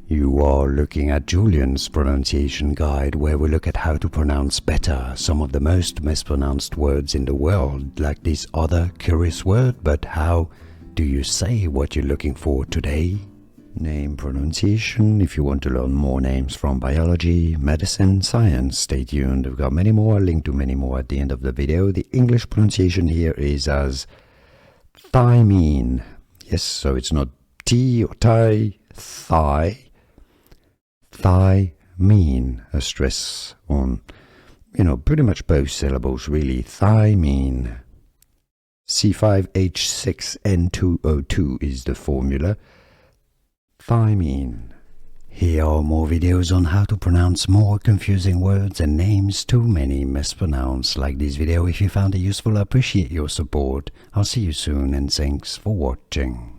You are looking at Julian's pronunciation guide, where we look at how to pronounce better some of the most mispronounced words in the world, like this other curious word. But how do you say what you're looking for today? Name pronunciation. If you want to learn more names from biology, medicine, science, stay tuned. We've got many more, link to many more at the end of the video. The English pronunciation here is as thymine. Yes, so it's not T or Thai, thigh. Thymine, a stress on, pretty much both syllables really. Thymine. C5H6N2O2 is the formula. Thymine. Here are more videos on how to pronounce more confusing words and names too many mispronounced. Like this video if you found it useful. I appreciate your support. I'll see you soon and thanks for watching.